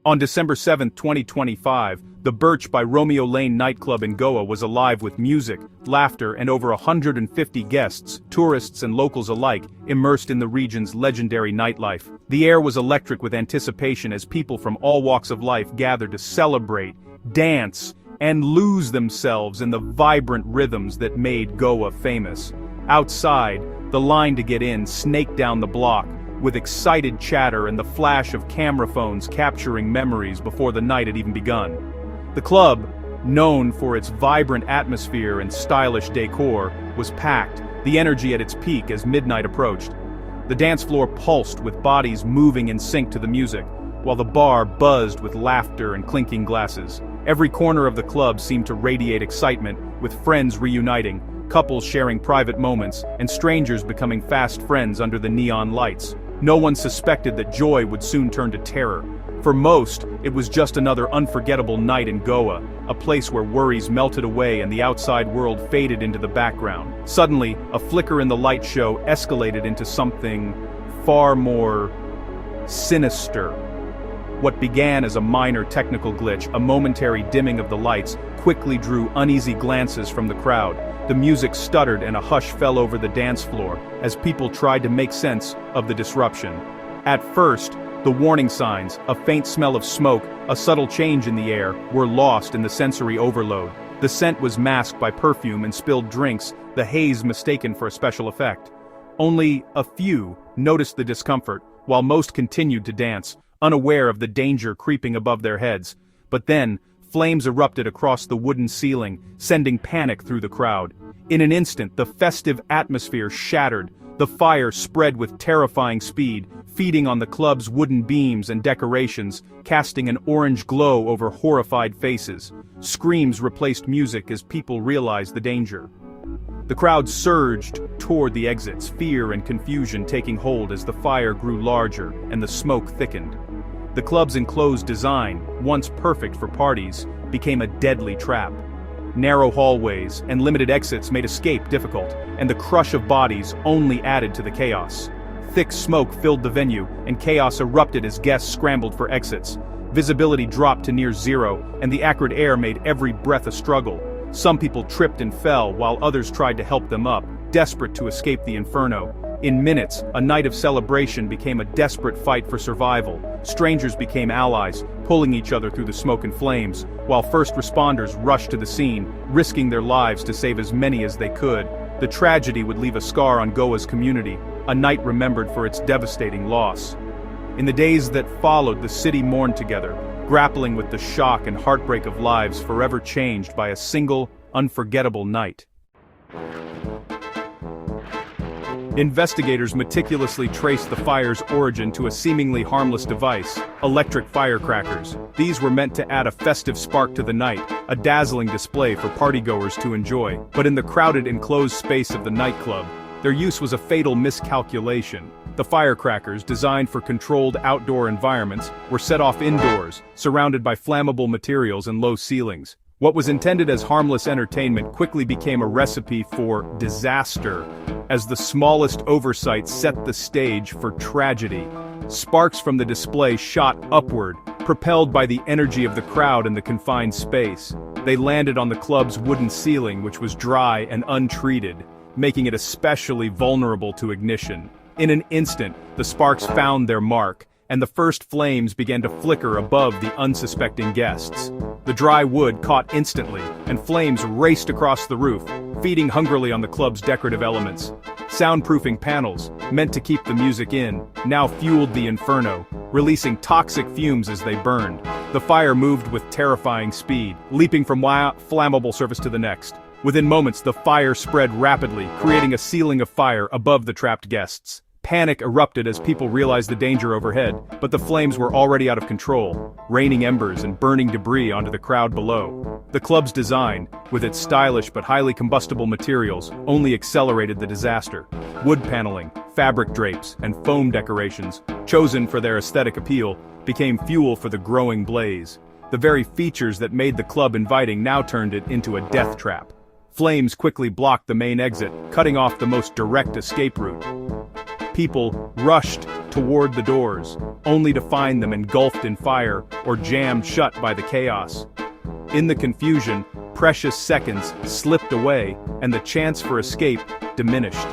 On December 7, 2025, the Birch by Romeo Lane nightclub in Goa was alive with music, laughter, and over 150 guests, tourists and locals alike, immersed in the region's legendary nightlife. The air was electric with anticipation as people from all walks of life gathered to celebrate, dance, and lose themselves in the vibrant rhythms that made Goa famous. Outside, the line to get in snaked down the block, with excited chatter and the flash of camera phones capturing memories before the night had even begun. The club, known for its vibrant atmosphere and stylish decor, was packed, the energy at its peak as midnight approached. The dance floor pulsed with bodies moving in sync to the music, while the bar buzzed with laughter and clinking glasses. Every corner of the club seemed to radiate excitement, with friends reuniting, couples sharing private moments, and strangers becoming fast friends under the neon lights. No one suspected that joy would soon turn to terror. For most, it was just another unforgettable night in Goa, a place where worries melted away and the outside world faded into the background. Suddenly, a flicker in the light show escalated into something far more sinister. What began as a minor technical glitch, a momentary dimming of the lights, quickly drew uneasy glances from the crowd. The music stuttered and a hush fell over the dance floor as people tried to make sense of the disruption. At first, the warning signs, a faint smell of smoke, a subtle change in the air, were lost in the sensory overload. The scent was masked by perfume and spilled drinks, the haze mistaken for a special effect. Only a few noticed the discomfort, while most continued to dance, unaware of the danger creeping above their heads. But then, flames erupted across the wooden ceiling, sending panic through the crowd. In an instant, the festive atmosphere shattered. The fire spread with terrifying speed, feeding on the club's wooden beams and decorations, casting an orange glow over horrified faces. Screams replaced music as people realized the danger. The crowd surged toward the exits, fear and confusion taking hold as the fire grew larger and the smoke thickened. The club's enclosed design, once perfect for parties, became a deadly trap. Narrow hallways and limited exits made escape difficult, and the crush of bodies only added to the chaos. Thick smoke filled the venue, and chaos erupted as guests scrambled for exits. Visibility dropped to near zero, and the acrid air made every breath a struggle. Some people tripped and fell, while others tried to help them up, desperate to escape the inferno. In minutes, a night of celebration became a desperate fight for survival. Strangers became allies, pulling each other through the smoke and flames, while first responders rushed to the scene, risking their lives to save as many as they could. The tragedy would leave a scar on Goa's community, a night remembered for its devastating loss. In the days that followed, the city mourned together, grappling with the shock and heartbreak of lives forever changed by a single, unforgettable night. Investigators meticulously traced the fire's origin to a seemingly harmless device, electric firecrackers. These were meant to add a festive spark to the night, a dazzling display for partygoers to enjoy. But in the crowded enclosed space of the nightclub, their use was a fatal miscalculation. The firecrackers, designed for controlled outdoor environments, were set off indoors, surrounded by flammable materials and low ceilings. What was intended as harmless entertainment quickly became a recipe for disaster, as the smallest oversight set the stage for tragedy. Sparks from the display shot upward, propelled by the energy of the crowd in the confined space. They landed on the club's wooden ceiling, which was dry and untreated, making it especially vulnerable to ignition. In an instant, the sparks found their mark, and the first flames began to flicker above the unsuspecting guests. The dry wood caught instantly, and flames raced across the roof, feeding hungrily on the club's decorative elements. Soundproofing panels, meant to keep the music in, now fueled the inferno, releasing toxic fumes as they burned. The fire moved with terrifying speed, leaping from one flammable surface to the next. Within moments, the fire spread rapidly, creating a ceiling of fire above the trapped guests. Panic erupted as people realized the danger overhead, but the flames were already out of control, raining embers and burning debris onto the crowd below. The club's design, with its stylish but highly combustible materials, only accelerated the disaster. Wood paneling, fabric drapes, and foam decorations, chosen for their aesthetic appeal, became fuel for the growing blaze. The very features that made the club inviting now turned it into a death trap. Flames quickly blocked the main exit, cutting off the most direct escape route. People rushed toward the doors, only to find them engulfed in fire or jammed shut by the chaos. In the confusion, precious seconds slipped away, and the chance for escape diminished.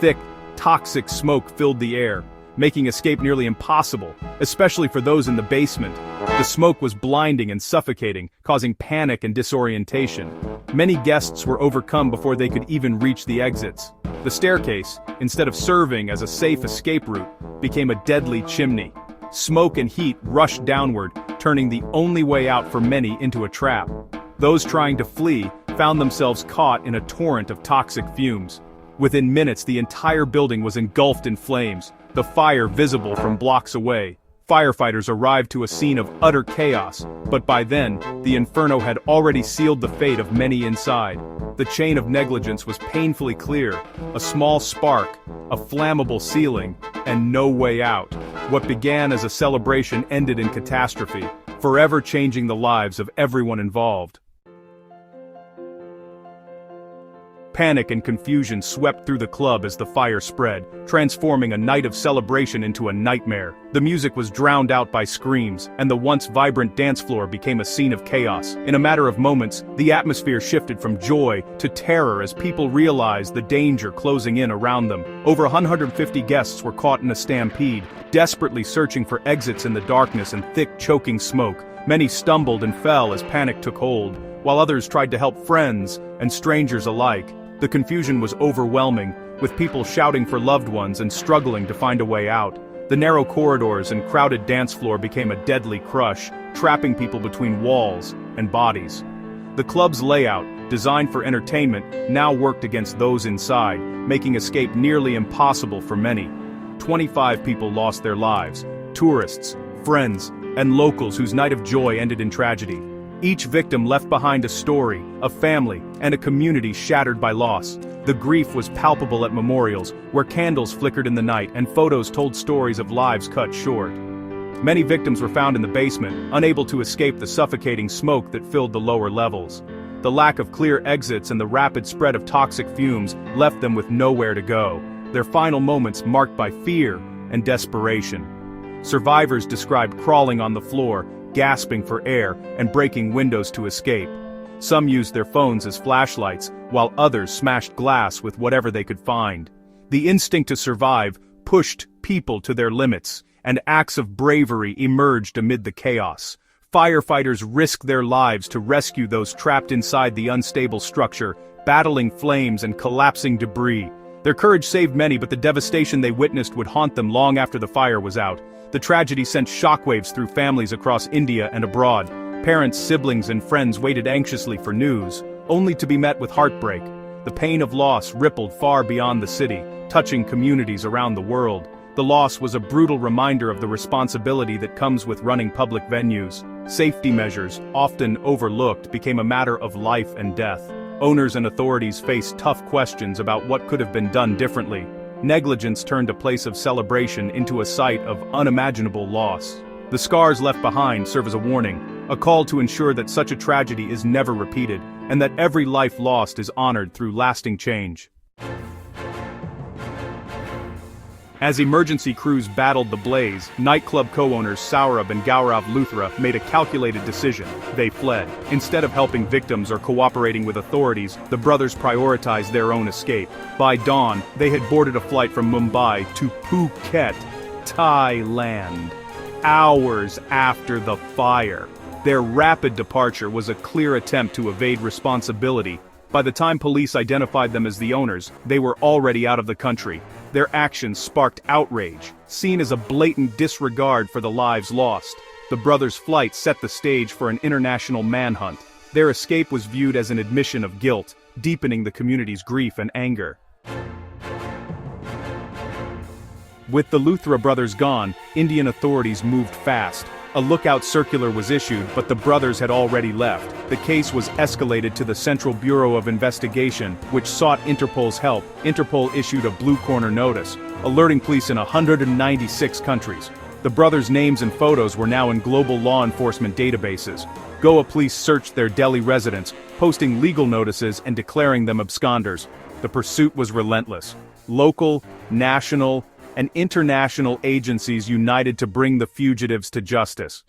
Thick, toxic smoke filled the air, making escape nearly impossible, especially for those in the basement. The smoke was blinding and suffocating, causing panic and disorientation. Many guests were overcome before they could even reach the exits. The staircase, instead of serving as a safe escape route, became a deadly chimney. Smoke and heat rushed downward, turning the only way out for many into a trap. Those trying to flee found themselves caught in a torrent of toxic fumes. Within minutes, the entire building was engulfed in flames, the fire visible from blocks away. Firefighters arrived to a scene of utter chaos, but by then, the inferno had already sealed the fate of many inside. The chain of negligence was painfully clear: a small spark, a flammable ceiling, and no way out. What began as a celebration ended in catastrophe, forever changing the lives of everyone involved. Panic and confusion swept through the club as the fire spread, transforming a night of celebration into a nightmare. The music was drowned out by screams, and the once vibrant dance floor became a scene of chaos. In a matter of moments, the atmosphere shifted from joy to terror as people realized the danger closing in around them. Over 150 guests were caught in a stampede, desperately searching for exits in the darkness and thick, choking smoke. Many stumbled and fell as panic took hold, while others tried to help friends and strangers alike. The confusion was overwhelming, with people shouting for loved ones and struggling to find a way out. The narrow corridors and crowded dance floor became a deadly crush, trapping people between walls and bodies. The club's layout, designed for entertainment, now worked against those inside, making escape nearly impossible for many. 25 people lost their lives: tourists, friends, and locals whose night of joy ended in tragedy. Each victim left behind a story, a family, and a community shattered by loss. The grief was palpable at memorials, where candles flickered in the night and photos told stories of lives cut short. Many victims were found in the basement, unable to escape the suffocating smoke that filled the lower levels. The lack of clear exits and the rapid spread of toxic fumes left them with nowhere to go, their final moments marked by fear and desperation. Survivors described crawling on the floor, gasping for air, and breaking windows to escape. Some used their phones as flashlights, while others smashed glass with whatever they could find. The instinct to survive pushed people to their limits, and acts of bravery emerged amid the chaos. Firefighters risked their lives to rescue those trapped inside the unstable structure, battling flames and collapsing debris. Their courage saved many, but the devastation they witnessed would haunt them long after the fire was out. The tragedy sent shockwaves through families across India and abroad. Parents, siblings, and friends waited anxiously for news, only to be met with heartbreak. The pain of loss rippled far beyond the city, touching communities around the world. The loss was a brutal reminder of the responsibility that comes with running public venues. Safety measures, often overlooked, became a matter of life and death. Owners and authorities faced tough questions about what could have been done differently. Negligence turned a place of celebration into a site of unimaginable loss. The scars left behind serve as a warning, a call to ensure that such a tragedy is never repeated, and that every life lost is honored through lasting change. As emergency crews battled the blaze, nightclub co-owners Saurabh and Gaurav Luthra made a calculated decision. They fled. Instead of helping victims or cooperating with authorities, the brothers prioritized their own escape. By dawn, they had boarded a flight from Mumbai to Phuket, Thailand. Hours after the fire. Their rapid departure was a clear attempt to evade responsibility. By the time police identified them as the owners, they were already out of the country. Their actions sparked outrage, seen as a blatant disregard for the lives lost. The brothers' flight set the stage for an international manhunt. Their escape was viewed as an admission of guilt, deepening the community's grief and anger. With the Luthra brothers gone, Indian authorities moved fast. A lookout circular was issued, but the brothers had already left. The case was escalated to the Central Bureau of Investigation, which sought Interpol's help. Interpol issued a blue corner notice, alerting police in 196 countries. The brothers' names and photos were now in global law enforcement databases. Goa police searched their Delhi residence, posting legal notices and declaring them absconders. The pursuit was relentless. Local, national, and international agencies united to bring the fugitives to justice.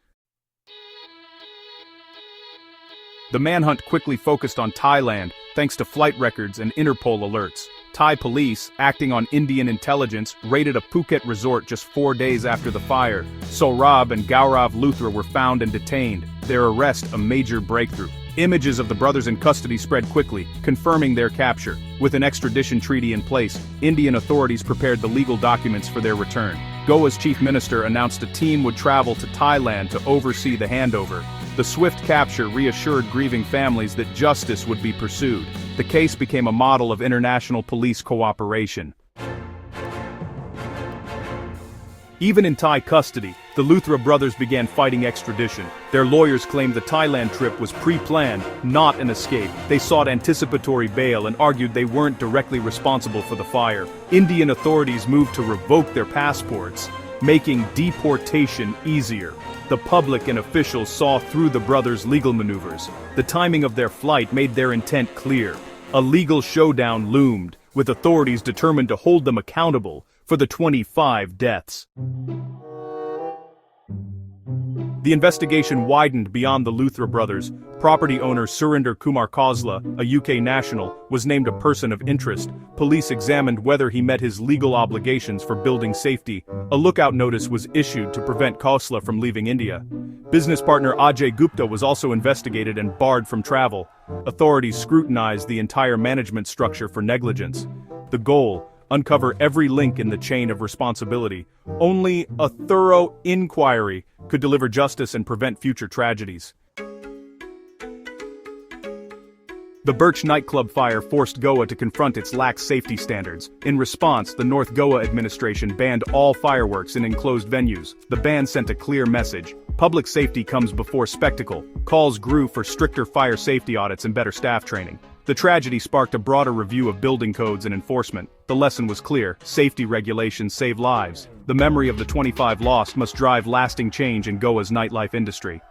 The manhunt quickly focused on Thailand, thanks to flight records and Interpol alerts. Thai police, acting on Indian intelligence, raided a Phuket resort just 4 days after the fire. Sohrab and Gaurav Luthra were found and detained, their arrest a major breakthrough. Images of the brothers in custody spread quickly, confirming their capture. With an extradition treaty in place, Indian authorities prepared the legal documents for their return. Goa's chief minister announced a team would travel to Thailand to oversee the handover. The swift capture reassured grieving families that justice would be pursued. The case became a model of international police cooperation. Even in Thai custody, the Luthra brothers began fighting extradition. Their lawyers claimed the Thailand trip was pre-planned, not an escape. They sought anticipatory bail and argued they weren't directly responsible for the fire. Indian authorities moved to revoke their passports, making deportation easier. The public and officials saw through the brothers' legal maneuvers. The timing of their flight made their intent clear. A legal showdown loomed, with authorities determined to hold them accountable for the 25 deaths. The investigation widened beyond the Luthra brothers. Property owner Surinder Kumar Khosla, a UK national, was named a person of interest. Police examined whether he met his legal obligations for building safety. A lookout notice was issued to prevent Khosla from leaving India. Business partner Ajay Gupta was also investigated and barred from travel. Authorities scrutinized the entire management structure for negligence. The goal: uncover every link in the chain of responsibility. Only a thorough inquiry could deliver justice and prevent future tragedies. The Birch nightclub fire forced Goa to confront its lax safety standards. In response, the North Goa administration banned all fireworks in enclosed venues. The ban sent a clear message: public safety comes before spectacle. Calls grew for stricter fire safety audits and better staff training. The tragedy sparked a broader review of building codes and enforcement. The lesson was clear: safety regulations save lives. The memory of the 25 lost must drive lasting change in Goa's nightlife industry.